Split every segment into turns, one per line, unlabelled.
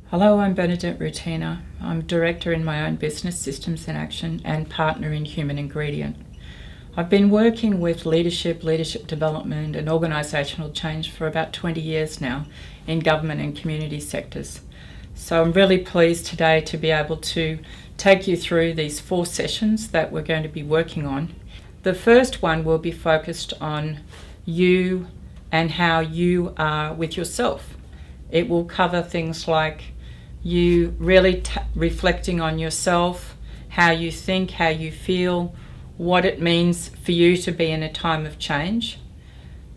Hello, I'm Bernadette Rutyna. I'm Director in my own business, Systems in Action, and Partner in Human Ingredient. I've been working with leadership development and organisational change for about 20 years now in government and community sectors. So I'm really pleased today to be able to take you through these 4 sessions that we're going to be working on. The first one will be focused on you and how you are with yourself. It will cover things like you really reflecting on yourself, how you think, how you feel, what it means for you to be in a time of change.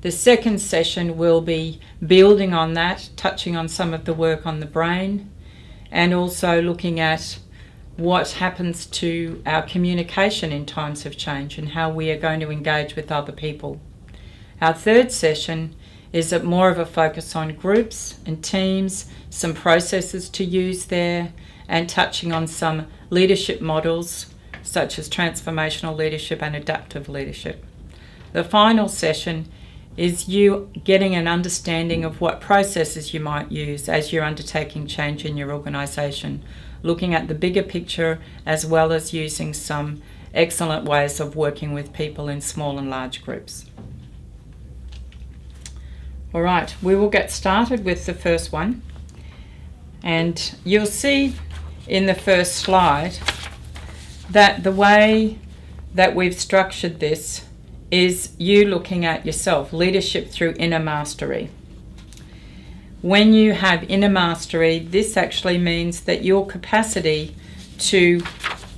The second session will be building on that, touching on some of the work on the brain, and also looking at what happens to our communication in times of change and how we are going to engage with other people. Our third session is more of a focus on groups and teams, some processes to use there, and touching on some leadership models such as transformational leadership and adaptive leadership. The final session is you getting an understanding of what processes you might use as you're undertaking change in your organisation, looking at the bigger picture as well as using some excellent ways of working with people in small and large groups. All right, we will get started with the first one. And you'll see in the first slide that the way that we've structured this is you looking at yourself, leadership through inner mastery. When you have inner mastery, this actually means that your capacity to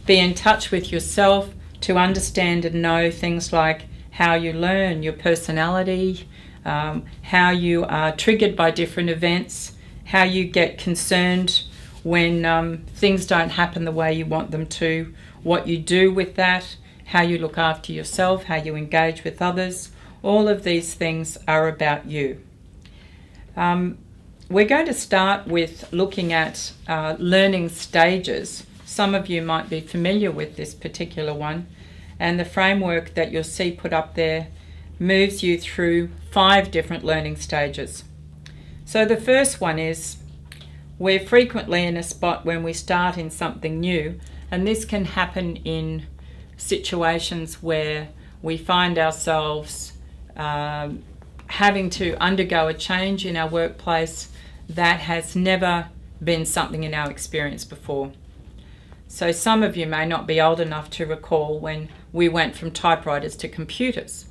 be in touch with yourself, to understand and know things like how you learn, your personality, how you are triggered by different events, how you get concerned when things don't happen the way you want them to, what you do with that, how you look after yourself, how you engage with others. All of these things are about you. We're going to start with looking at learning stages. Some of you might be familiar with this particular one, and the framework that you'll see put up there moves you through 5 different learning stages. So the first one is we're frequently in a spot when we start in something new, and this can happen in situations where we find ourselves having to undergo a change in our workplace that has never been something in our experience before. So some of you may not be old enough to recall when we went from typewriters to computers,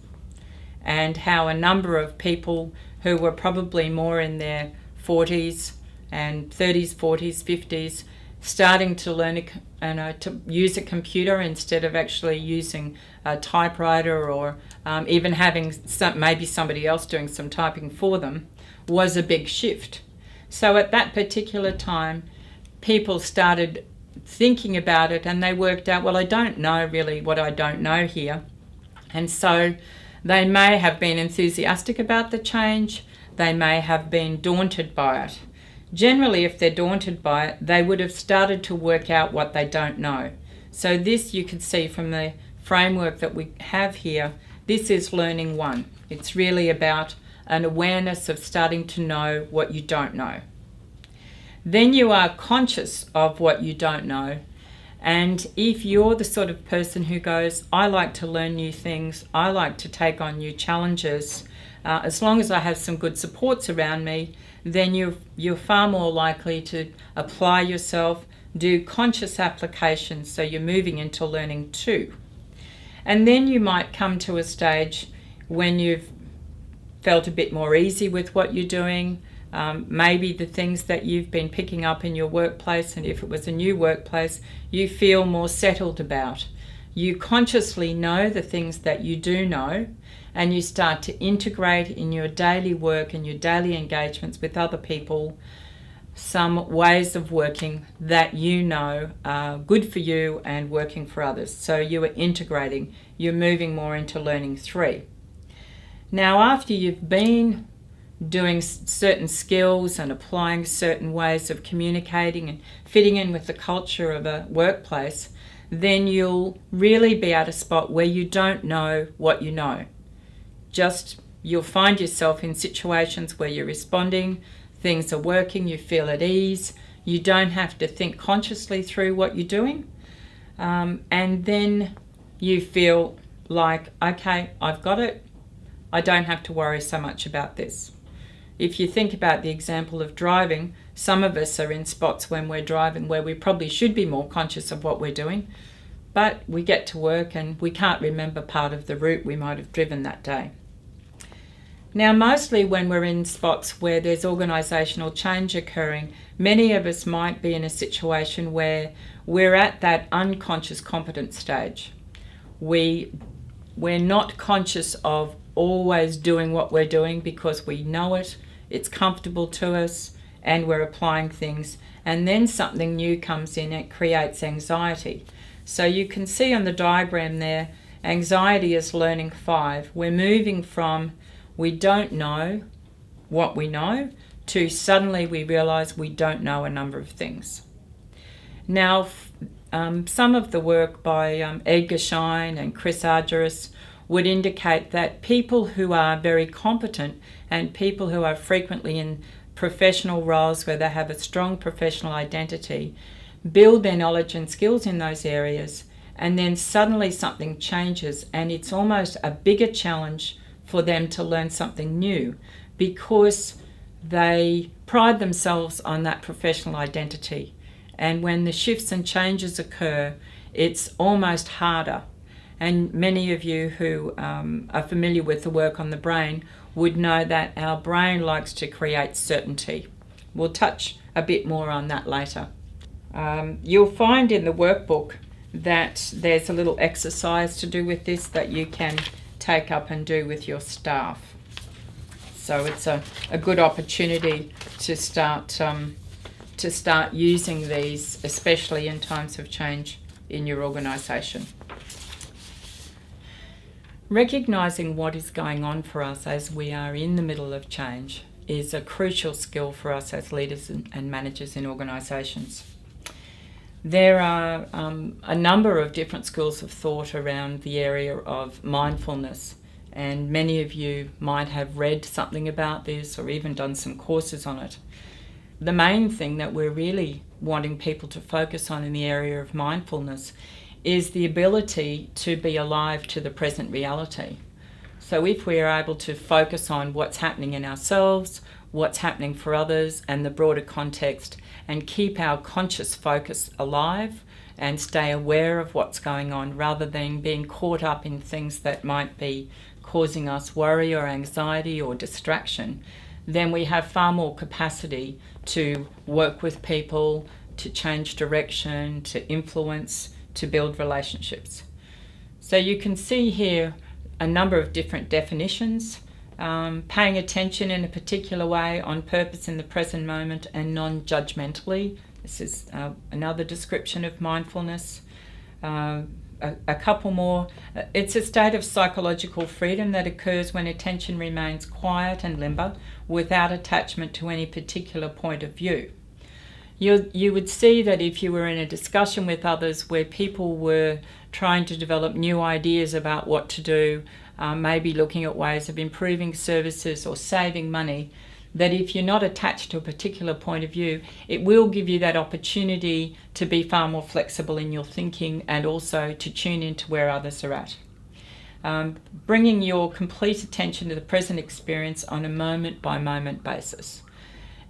and how a number of people who were probably more in their 40s and 30s, 40s, 50s, starting to learn to use a computer instead of actually using a typewriter, or even having maybe somebody else doing some typing for them, was a big shift. So at that particular time, people started thinking about it, and they worked out, well, I don't know really what I don't know here. And so they may have been enthusiastic about the change, they may have been daunted by it. Generally, if they're daunted by it, they would have started to work out what they don't know. So this you can see from the framework that we have here, this is learning 1. It's really about an awareness of starting to know what you don't know. Then you are conscious of what you don't know. And if you're the sort of person who goes, I like to learn new things, I like to take on new challenges, as long as I have some good supports around me, then you're far more likely to apply yourself, do conscious applications, so you're moving into learning 2. And then you might come to a stage when you've felt a bit more easy with what you're doing, maybe the things that you've been picking up in your workplace, and if it was a new workplace, you feel more settled about. You consciously know the things that you do know, and you start to integrate in your daily work and your daily engagements with other people some ways of working that you know are good for you and working for others. So you are integrating, you're moving more into learning 3. Now, after you've been doing certain skills and applying certain ways of communicating and fitting in with the culture of a workplace, then you'll really be at a spot where you don't know what you know. You'll find yourself in situations where you're responding, things are working, you feel at ease, You don't have to think consciously through what you're doing. And then you feel like, okay, I've got it. I don't have to worry so much about this. If you think about the example of driving, some of us are in spots when we're driving where we probably should be more conscious of what we're doing, but we get to work and we can't remember part of the route we might have driven that day. Now, mostly when we're in spots where there's organisational change occurring, many of us might be in a situation where we're at that unconscious competence stage. We're not conscious of always doing what we're doing because we know it, it's comfortable to us, and we're applying things. And then something new comes in, it creates anxiety. So you can see on the diagram there, anxiety is learning 5. We're moving from we don't know what we know to suddenly we realise we don't know a number of things. Now, some of the work by Edgar Schein and Chris Argyris would indicate that people who are very competent and people who are frequently in professional roles where they have a strong professional identity build their knowledge and skills in those areas, and then suddenly something changes and it's almost a bigger challenge for them to learn something new because they pride themselves on that professional identity. And when the shifts and changes occur, it's almost harder. And many of you who are familiar with the work on the brain would know that our brain likes to create certainty. We'll touch a bit more on that later. You'll find in the workbook that there's a little exercise to do with this that you can take up and do with your staff. So it's a good opportunity to start using these, especially in times of change in your organisation. Recognising what is going on for us as we are in the middle of change is a crucial skill for us as leaders and managers in organisations. There are a number of different schools of thought around the area of mindfulness, and many of you might have read something about this or even done some courses on it. The main thing that we're really wanting people to focus on in the area of mindfulness is the ability to be alive to the present reality. So if we are able to focus on what's happening in ourselves, what's happening for others, and the broader context, and keep our conscious focus alive and stay aware of what's going on rather than being caught up in things that might be causing us worry or anxiety or distraction, then we have far more capacity to work with people, to change direction, to influence, to build relationships. So you can see here a number of different definitions. Paying attention in a particular way on purpose in the present moment and non-judgmentally. This is another description of mindfulness. A couple more. It's a state of psychological freedom that occurs when attention remains quiet and limber without attachment to any particular point of view. You would see that if you were in a discussion with others where people were trying to develop new ideas about what to do, maybe looking at ways of improving services or saving money, that if you're not attached to a particular point of view, it will give you that opportunity to be far more flexible in your thinking and also to tune into where others are at. Bringing your complete attention to the present experience on a moment-by-moment basis.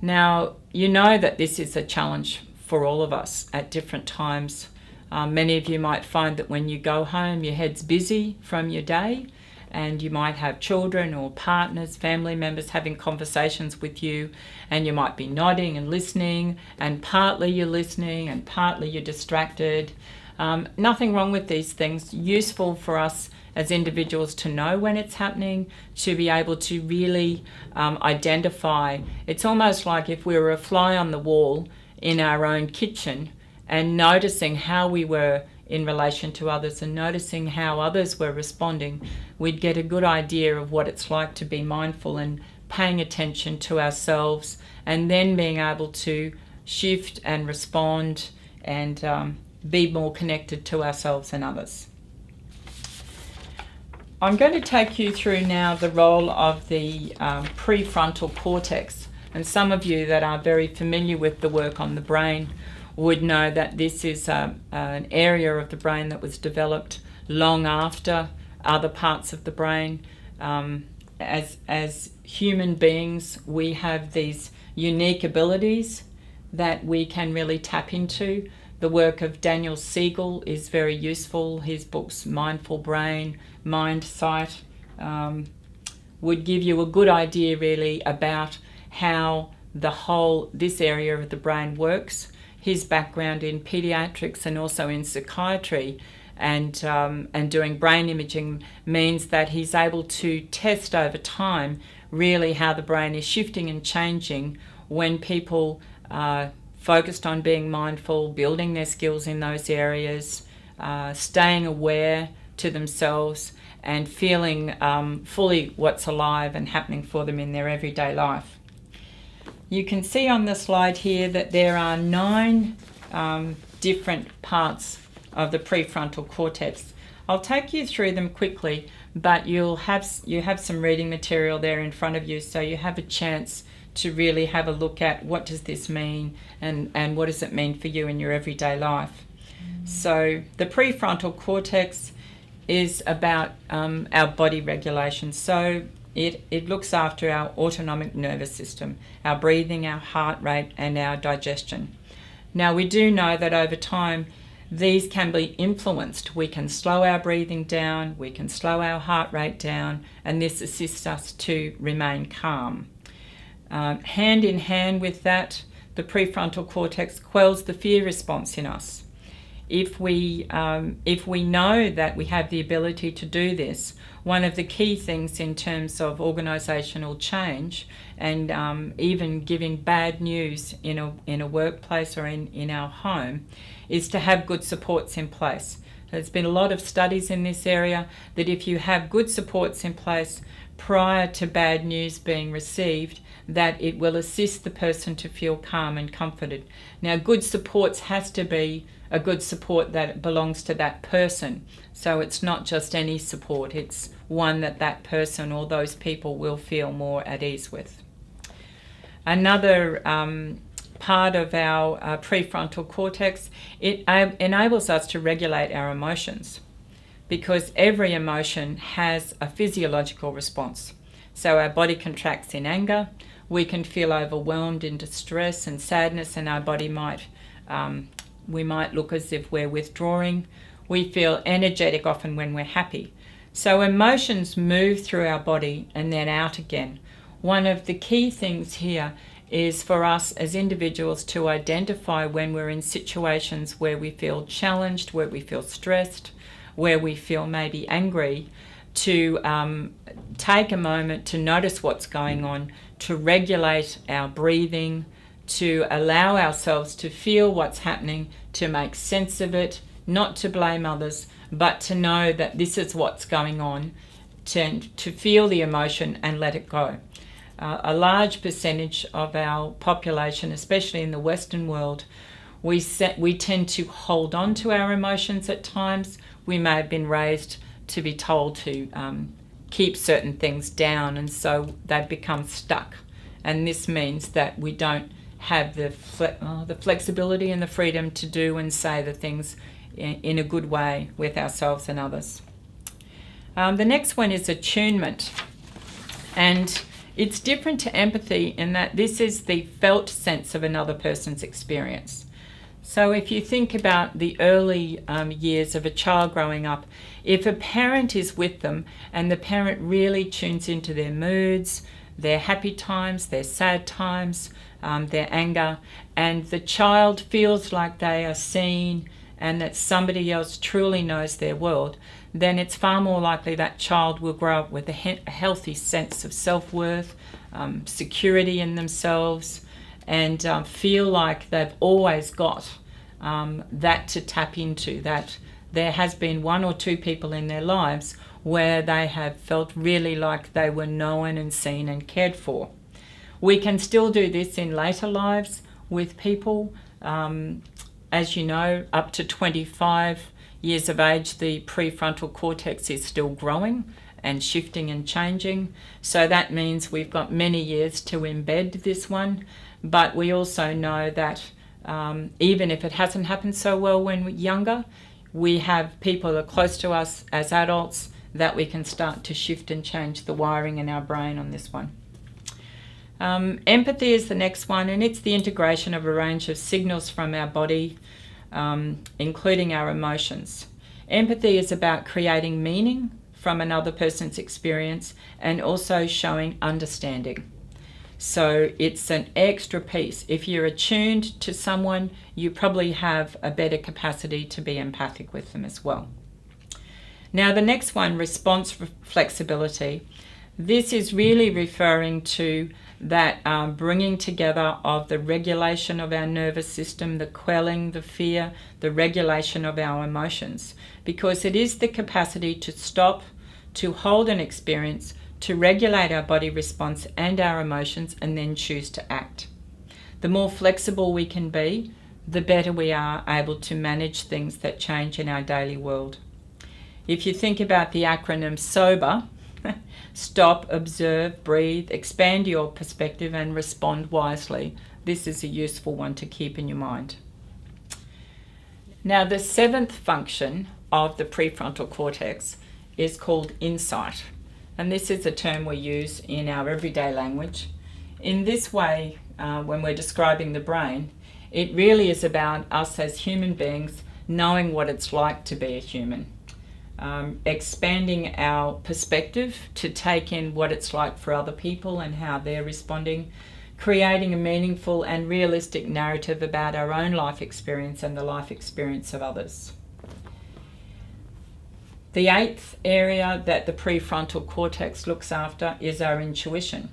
Now, you know that this is a challenge for all of us at different times. Many of you might find that when you go home, your head's busy from your day, and you might have children or partners, family members having conversations with you, and you might be nodding and listening, and partly you're listening and partly you're distracted. Nothing wrong with these things. Useful for us as individuals to know when it's happening, to be able to really identify. It's almost like if we were a fly on the wall in our own kitchen and noticing how we were in relation to others and noticing how others were responding, we'd get a good idea of what it's like to be mindful and paying attention to ourselves, and then being able to shift and respond and be more connected to ourselves and others. I'm going to take you through now the role of the prefrontal cortex. And some of you that are very familiar with the work on the brain would know that this is an area of the brain that was developed long after other parts of the brain. As human beings, we have these unique abilities that we can really tap into. The work of Daniel Siegel is very useful. His books, Mindful Brain, Mind Sight, would give you a good idea really about how this area of the brain works. His background in pediatrics and also in psychiatry and doing brain imaging means that he's able to test over time really how the brain is shifting and changing when people are focused on being mindful, building their skills in those areas, staying aware to themselves and feeling fully what's alive and happening for them in their everyday life. You can see on the slide here that there are 9 different parts of the prefrontal cortex. I'll take you through them quickly, but you have some reading material there in front of you, so you have a chance to really have a look at what does this mean and what does it mean for you in your everyday life. So the prefrontal cortex is about our body regulation. So it looks after our autonomic nervous system, our breathing, our heart rate, and our digestion. Now we do know that over time these can be influenced. We can slow our breathing down, we can slow our heart rate down, and this assists us to remain calm. Hand in hand with that, the prefrontal cortex quells the fear response in us. If we know that we have the ability to do this, one of the key things in terms of organisational change and even giving bad news in a workplace or in our home is to have good supports in place. There's been a lot of studies in this area that if you have good supports in place prior to bad news being received, that it will assist the person to feel calm and comforted. Now, good supports has to be a good support that belongs to that person. So it's not just any support, it's one that that person or those people will feel more at ease with. Another part of our prefrontal cortex, it enables us to regulate our emotions, because every emotion has a physiological response. So our body contracts in anger, we can feel overwhelmed in distress and sadness, and our body we might look as if we're withdrawing. We feel energetic often when we're happy. So emotions move through our body and then out again. One of the key things here is for us as individuals to identify when we're in situations where we feel challenged, where we feel stressed, where we feel maybe angry, to take a moment to notice what's going on, to regulate our breathing, to allow ourselves to feel what's happening, to make sense of it, not to blame others, but to know that this is what's going on, to feel the emotion and let it go. A large percentage of our population, especially in the Western world, we tend to hold on to our emotions at times. We may have been raised to be told to keep certain things down, and so they become stuck. And this means that we don't have the flexibility and the freedom to do and say the things in a good way with ourselves and others. The next one is attunement, and it's different to empathy in that this is the felt sense of another person's experience. So if you think about the early years of a child growing up, if a parent is with them and the parent really tunes into their moods, their happy times, their sad times, their anger, and the child feels like they are seen and that somebody else truly knows their world, then it's far more likely that child will grow up with a healthy sense of self-worth, security in themselves, and feel like they've always got that to tap into, that there has been one or two people in their lives where they have felt really like they were known and seen and cared for. We can still do this in later lives with people. As you know, up to 25 years of age, the prefrontal cortex is still growing and shifting and changing. So that means we've got many years to embed this one, but we also know that even if it hasn't happened so well when we're younger, we have people that are close to us as adults that we can start to shift and change the wiring in our brain on this one. Empathy is the next one, and it's the integration of a range of signals from our body, including our emotions. Empathy is about creating meaning from another person's experience and also showing understanding. So it's an extra piece. If you're attuned to someone, you probably have a better capacity to be empathic with them as well. Now the next one, response flexibility. This is really referring to that bringing together of the regulation of our nervous system, the quelling, the fear, the regulation of our emotions, because it is the capacity to stop, to hold an experience, to regulate our body response and our emotions, and then choose to act. The more flexible we can be, the better we are able to manage things that change in our daily world. If you think about the acronym SOBER, stop, observe, breathe, expand your perspective and respond wisely, this is a useful one to keep in your mind. Now the seventh function of the prefrontal cortex is called insight. And this is a term we use in our everyday language. In this way, when we're describing the brain, it really is about us as human beings knowing what it's like to be a human. Expanding our perspective to take in what it's like for other people and how they're responding, creating a meaningful and realistic narrative about our own life experience and the life experience of others. The eighth area that the prefrontal cortex looks after is our intuition.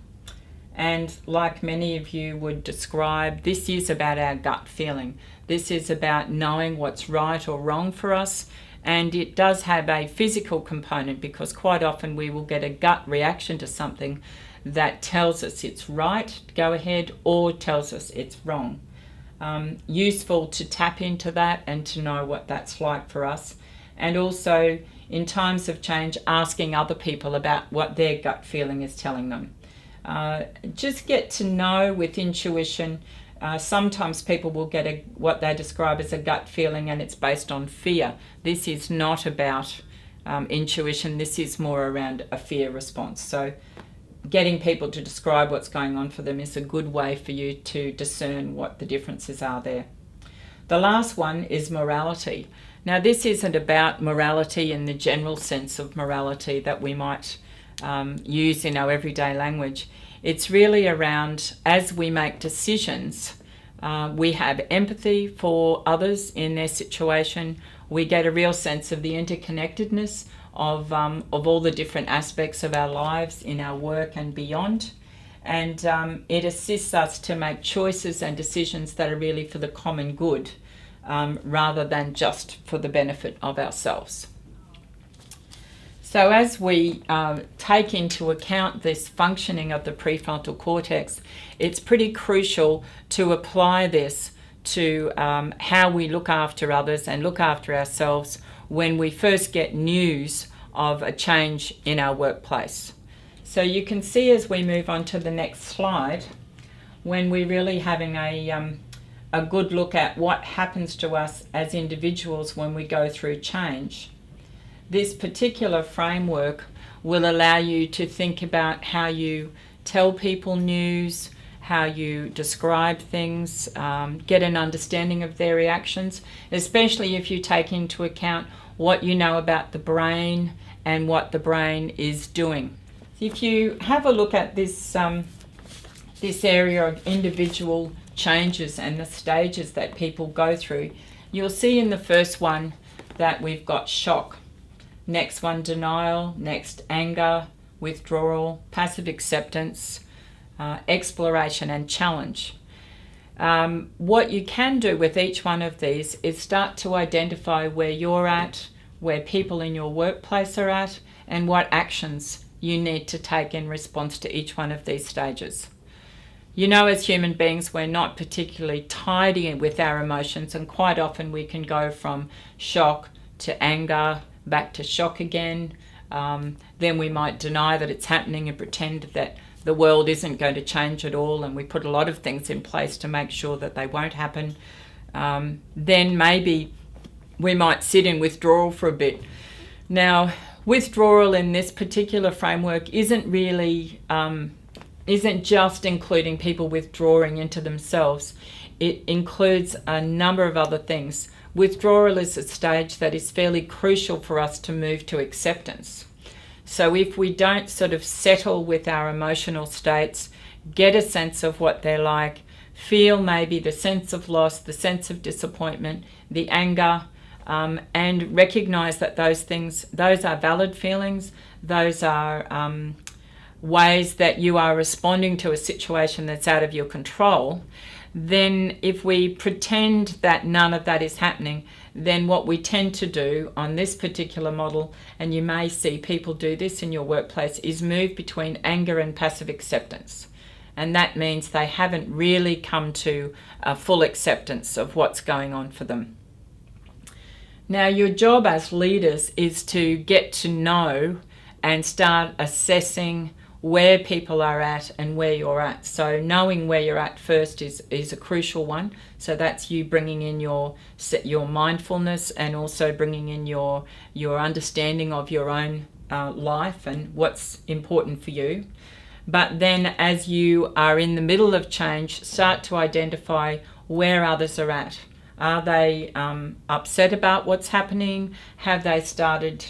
And like many of you would describe, this is about our gut feeling. This is about knowing what's right or wrong for us. And it does have a physical component because quite often we will get a gut reaction to something that tells us it's right, go ahead, or tells us it's wrong. Useful to tap into that and to know what that's like for us. And also, in times of change, asking other people about what their gut feeling is telling them. Just get to know with intuition. Sometimes people will get what they describe as a gut feeling and it's based on fear. This is not about intuition. This is more around a fear response. So getting people to describe what's going on for them is a good way for you to discern what the differences are there. The last one is morality. Now this isn't about morality in the general sense of morality that we might use in our everyday language. It's really around, as we make decisions, we have empathy for others in their situation. We get a real sense of the interconnectedness of all the different aspects of our lives in our work and beyond. And it assists us to make choices and decisions that are really for the common good, rather than just for the benefit of ourselves. So as we take into account this functioning of the prefrontal cortex, it's pretty crucial to apply this to how we look after others and look after ourselves when we first get news of a change in our workplace. So you can see as we move on to the next slide, when we're really having a good look at what happens to us as individuals when we go through change. This particular framework will allow you to think about how you tell people news, how you describe things, get an understanding of their reactions, especially if you take into account what you know about the brain and what the brain is doing. If you have a look at this area of individual changes and the stages that people go through, you'll see in the first one that we've got shock. Next one, denial. Next, anger, withdrawal, passive acceptance, exploration and challenge. What you can do with each one of these is start to identify where you're at, where people in your workplace are at, and what actions you need to take in response to each one of these stages. You know, as human beings, we're not particularly tidy with our emotions, and quite often we can go from shock to anger, back to shock again, then we might deny that it's happening and pretend that the world isn't going to change at all, and we put a lot of things in place to make sure that they won't happen. Then maybe we might sit in withdrawal for a bit. Now, withdrawal in this particular framework isn't just including people withdrawing into themselves. It includes a number of other things. Withdrawal is a stage that is fairly crucial for us to move to acceptance. So if we don't sort of settle with our emotional states, get a sense of what they're like, feel maybe the sense of loss, the sense of disappointment, the anger, and recognize that those are valid feelings, those are ways that you are responding to a situation that's out of your control, then if we pretend that none of that is happening, then what we tend to do on this particular model, and you may see people do this in your workplace, is move between anger and passive acceptance. And that means they haven't really come to a full acceptance of what's going on for them. Now, your job as leaders is to get to know and start assessing where people are at and where you're at. So knowing where you're at first is a crucial one. So that's you bringing in your mindfulness, and also bringing in your understanding of your own life and what's important for you. But then as you are in the middle of change, start to identify where others are at. Are they upset about what's happening? Have they started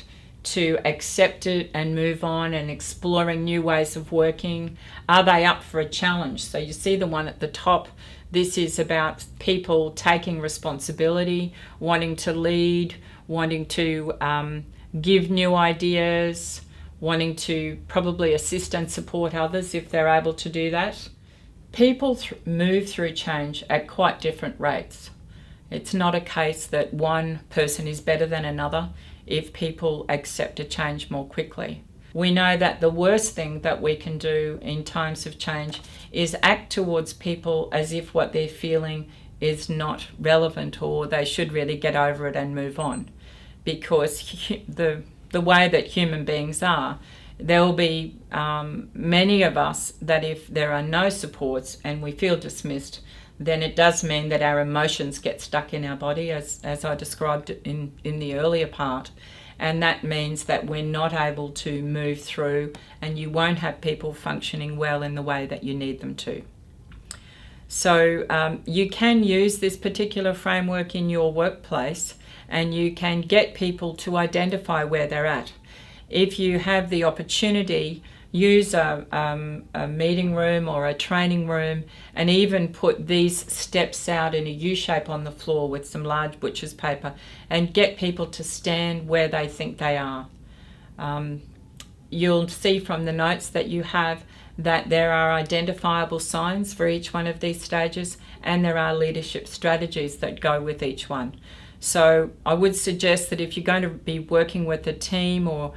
to accept it and move on and exploring new ways of working? Are they up for a challenge? So you see the one at the top. This is about people taking responsibility, wanting to lead, wanting to give new ideas, wanting to probably assist and support others if they're able to do that. People move through change at quite different rates. It's not a case that one person is better than another if people accept a change more quickly. We know that the worst thing that we can do in times of change is act towards people as if what they're feeling is not relevant, or they should really get over it and move on. Because the way that human beings are, there will be many of us that if there are no supports and we feel dismissed, then it does mean that our emotions get stuck in our body, as I described in the earlier part. And that means that we're not able to move through, and you won't have people functioning well in the way that you need them to. So you can use this particular framework in your workplace, and you can get people to identify where they're at. If you have the opportunity, use a meeting room or a training room, and even put these steps out in a U-shape on the floor with some large butcher's paper, and get people to stand where they think they are. You'll see from the notes that you have that there are identifiable signs for each one of these stages, and there are leadership strategies that go with each one. So I would suggest that if you're going to be working with a team or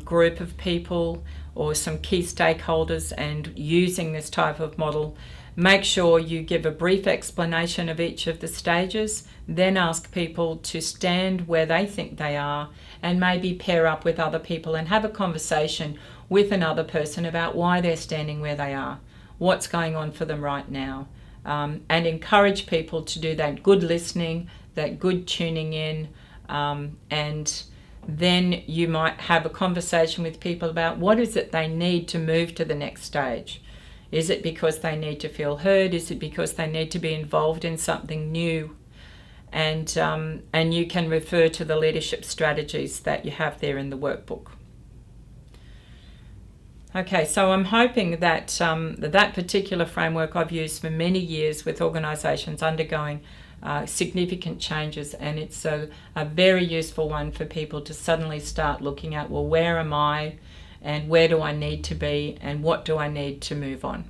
group of people or some key stakeholders and using this type of model, make sure you give a brief explanation of each of the stages, then ask people to stand where they think they are, and maybe pair up with other people and have a conversation with another person about why they're standing where they are, what's going on for them right now, and encourage people to do that good listening, that good tuning in, and then you might have a conversation with people about what is it they need to move to the next stage. Is it because they need to feel heard? Is it because they need to be involved in something new? And you can refer to the leadership strategies that you have there in the workbook. Okay, so I'm hoping that that particular framework I've used for many years with organisations undergoing significant changes, and it's a very useful one for people to suddenly start looking at, well, where am I, and where do I need to be, and what do I need to move on.